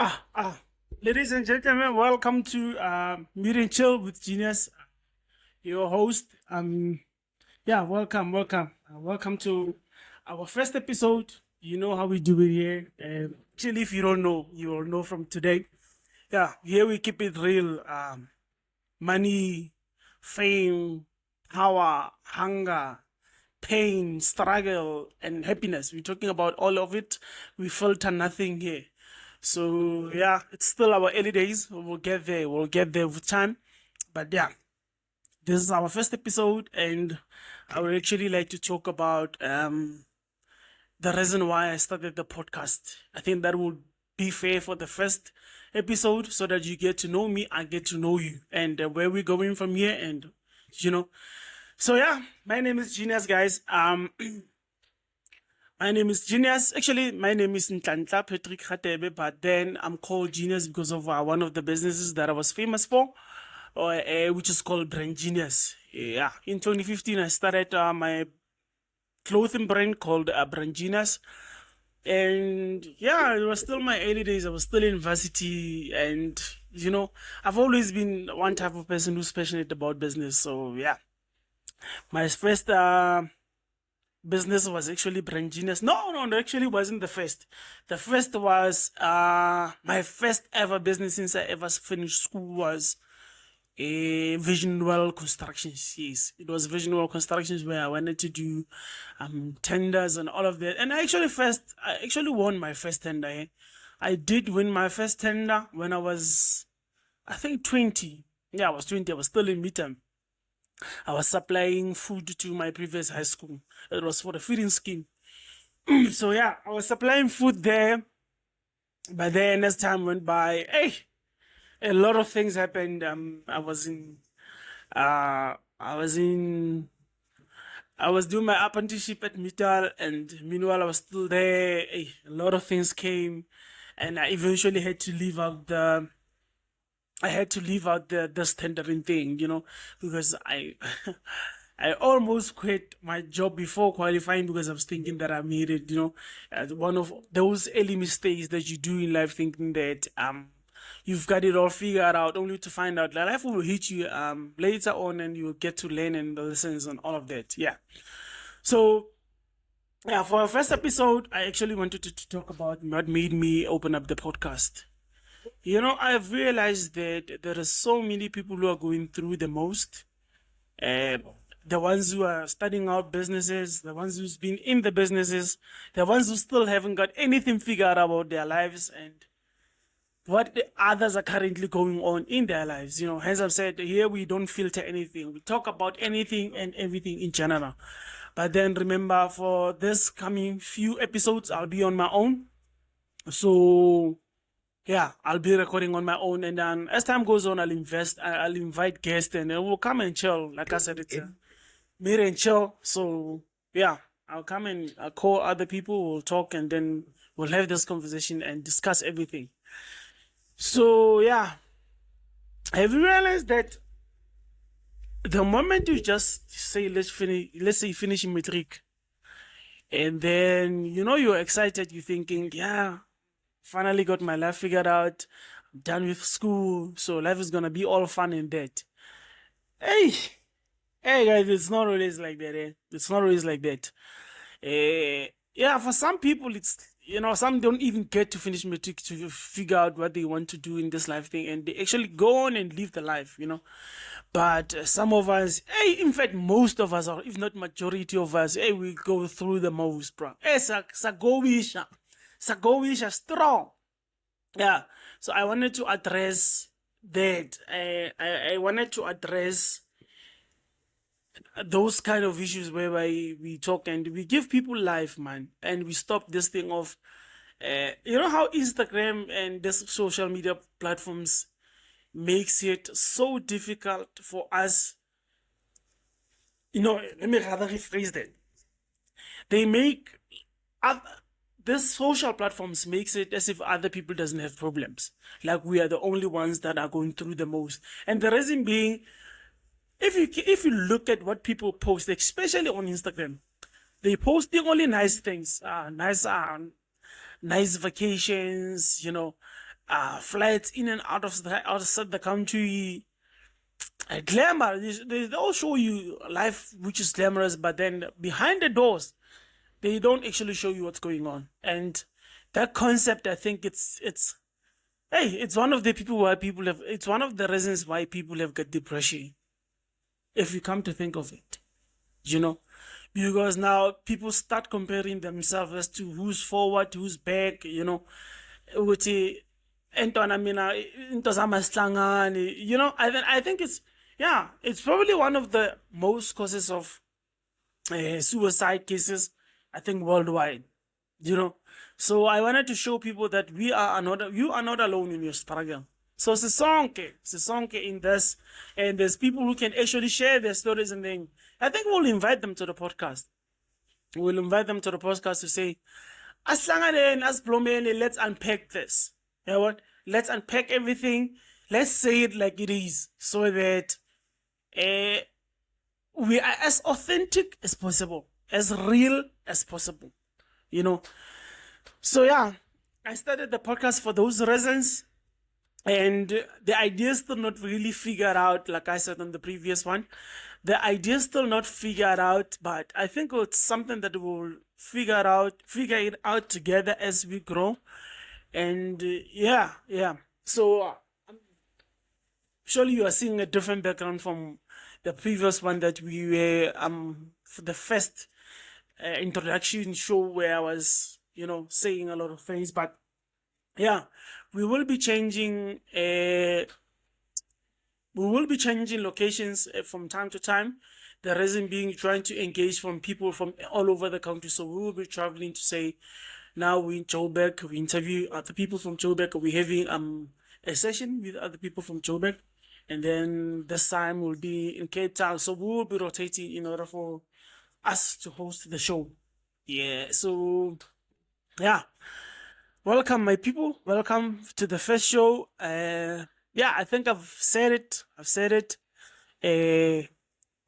Ah, ah, Ladies and gentlemen, welcome to Meet and Chill with Genius, your host. Welcome to our first episode. You know how we do it here. Actually, if you don't know, you will know from today. Yeah, here we keep it real. Money, fame, power, hunger, pain, struggle, and happiness. We're talking about all of it. We filter nothing here. So yeah, it's still our early days. We'll get there. We'll get there with time. But yeah, this is our first episode, and I would actually like to talk about the reason why I started the podcast. I think that would be fair for the first episode, so that you get to know me, I get to know you, and where we're going from here, and you know. So yeah, my name is Genius, guys. My name is Genius. Actually, my name is Ntlantla Patrick Khatebe, but then I'm called Genius because of one of the businesses that I was famous for, which is called Brand Genius. Yeah, in 2015, I started my clothing brand called Brand Genius. And yeah, it was still my early days. I was still in university, and I've always been one type of person who's passionate about business. So yeah, my first business was actually Brand Genius. No, actually wasn't the first. The first was my first ever business since I ever finished school was a Vision Well Constructions. Yes, it was Vision Well Constructions where I wanted to do tenders and all of that. And I actually won my first tender. I did win my first tender when I was, I think, 20. Yeah, I was 20. I was still in midterm. I was supplying food to my previous high school. It was for the feeding scheme. So yeah, I was supplying food there. But then as time went by, a lot of things happened. I was doing my apprenticeship at Mittal, and meanwhile I was still there. A lot of things came, and I eventually had to leave out the this tendering thing, because I I almost quit my job before qualifying because I was thinking that I made it, as one of those early mistakes that you do in life, thinking that you've got it all figured out, only to find out that life will hit you later on, and you'll get to learn and the lessons and all of that. Yeah. So yeah, for our first episode, I actually wanted to talk about what made me open up the podcast. I've realized that there are so many people who are going through the most. Uh, the ones who are starting out businesses, the ones who's been in the businesses, the ones who still haven't got anything figured out about their lives, and what the others are currently going on in their lives. As I've said, here we don't filter anything. We talk about anything and everything in general. But then remember, for this coming few episodes, I'll be on my own. So yeah, I'll be recording on my own, and then as time goes on, I'll invite guests, and we'll come and chill. Like I said, it's a meet and chill. So yeah, I'll come and I'll call other people. We'll talk, and then we'll have this conversation and discuss everything. So yeah, have you realized that the moment you just say let's say finishing matric, and then you're excited, you're thinking, yeah, finally got my life figured out. I'm done with school, so life is gonna be all fun and that. Hey, hey guys, it's not always like that. It's not always like that. Yeah, for some people, some don't even get to finish matric to figure out what they want to do in this life thing, and they actually go on and live the life. But some of us, in fact, most of us, or if not majority of us, we go through the most, bro. Sagowisha strong. Yeah. So I wanted to address that. I wanted to address those kind of issues whereby we talk and we give people life, man, and we stop this thing of, how Instagram and this social media platforms makes it so difficult for us. Let me rather rephrase that. They make other, this social platforms makes it as if other people doesn't have problems, like we are the only ones that are going through the most. And the reason being, if you look at what people post, especially on Instagram, they posting only nice things, nice vacations, flights in and out of outside the country, glamour. They all show you life which is glamorous, but then behind the doors, they don't actually show you what's going on. And that concept, I think it's one of the people why people have. It's one of the reasons why people have got depression. If you come to think of it, you know, because now people start comparing themselves as to who's forward, who's back, ukuthi entwana mina into zami asihlangani, I think it's, yeah, it's probably one of the most causes of suicide cases, I think, worldwide, you know. So I wanted to show people that you are not alone in your struggle. So sisonke in this, and there's people who can actually share their stories, and then I think we'll invite them to the podcast. We'll invite them to the podcast to say, aslanganeni, asiblomeni, let's unpack this. You know what? Let's unpack everything. Let's say it like it is, so that we are as authentic as possible, as real as possible. You know. So yeah, I started the podcast for those reasons. And the idea is still not really figured out, like I said on the previous one. The idea is still not figured out, but I think it's something that we'll figure it out together as we grow. And yeah. So surely you are seeing a different background from the previous one that we were for the first introduction show, where I was, saying a lot of things. But yeah, we will be changing locations from time to time. The reason being trying to engage from people from all over the country. So we will be traveling to, say, now we're in Joburg, we interview other people from Joburg. We're having a session with other people from Joburg, and then this time we'll be in Cape Town. So we will be rotating in order for us to host the show. Yeah, so yeah. Welcome, my people. Welcome to the first show. Yeah, I think I've said it.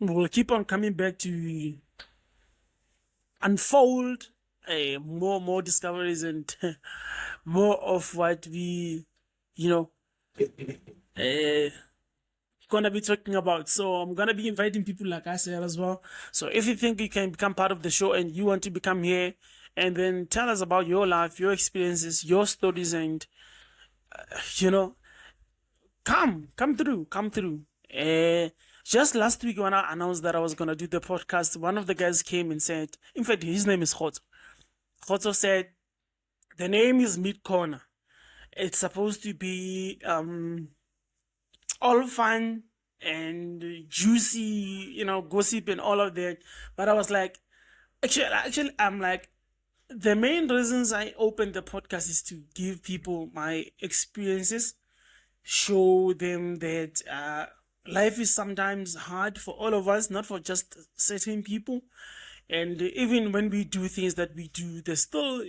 We'll keep on coming back to unfold more discoveries and more of what we, gonna be talking about. So I'm gonna be inviting people, like I said, as well. So if you think you can become part of the show and you want to become here, and then tell us about your life, your experiences, your stories, and come through. Just last week when I announced that I was gonna do the podcast, one of the guys came and said, in fact, his name is Khotso. Khotso said, the name is Mid Corner. It's supposed to be all fun and juicy, gossip and all of that. But I was like, actually, I'm like, the main reasons I opened the podcast is to give people my experiences, show them that life is sometimes hard for all of us, not for just certain people. And even when we do things that we do, there's still,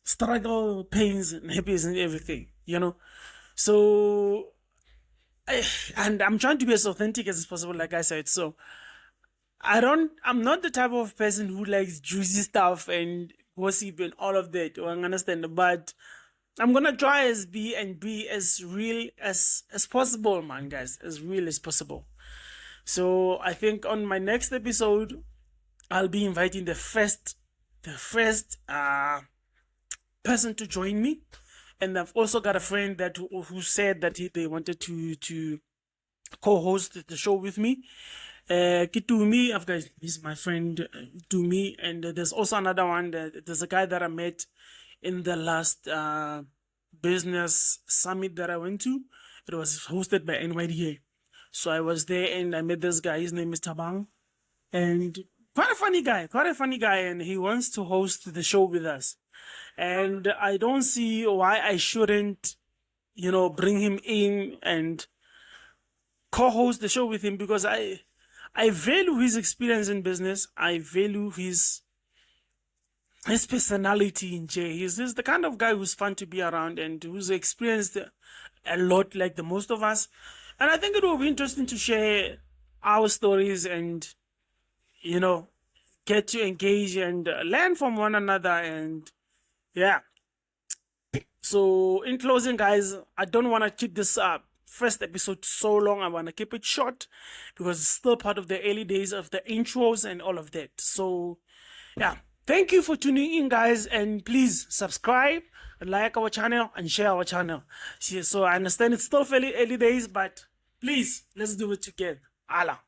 struggle, pains, and happiness and everything, So, and I'm trying to be as authentic as possible, like I said. So, I'm not the type of person who likes juicy stuff and gossip and all of that. I understand, but I'm gonna try as be as real as possible, man, guys, as real as possible. So I think on my next episode, I'll be inviting the first person to join me, and I've also got a friend that who said that they wanted to co-host the show with me. Kitumi, I've got, he's my friend Tumi, and there's also another one. There's a guy that I met in the last business summit that I went to. It was hosted by NYDA. So I was there and I met this guy. His name is Tabang, and quite a funny guy, and he wants to host the show with us. And I don't see why I shouldn't, bring him in and co-host the show with him, because I value his experience in business. I value his personality in Jay. He's the kind of guy who's fun to be around and who's experienced a lot, like the most of us. And I think it will be interesting to share our stories and, get to engage and learn from one another. And yeah. So, in closing, guys, I don't want to keep this first episode so long. I want to keep it short because it's still part of the early days of the intros and all of that. So, yeah, thank you for tuning in, guys, and please subscribe, like our channel, and share our channel. So, I understand it's still fairly early days, but please let's do it together. Allah.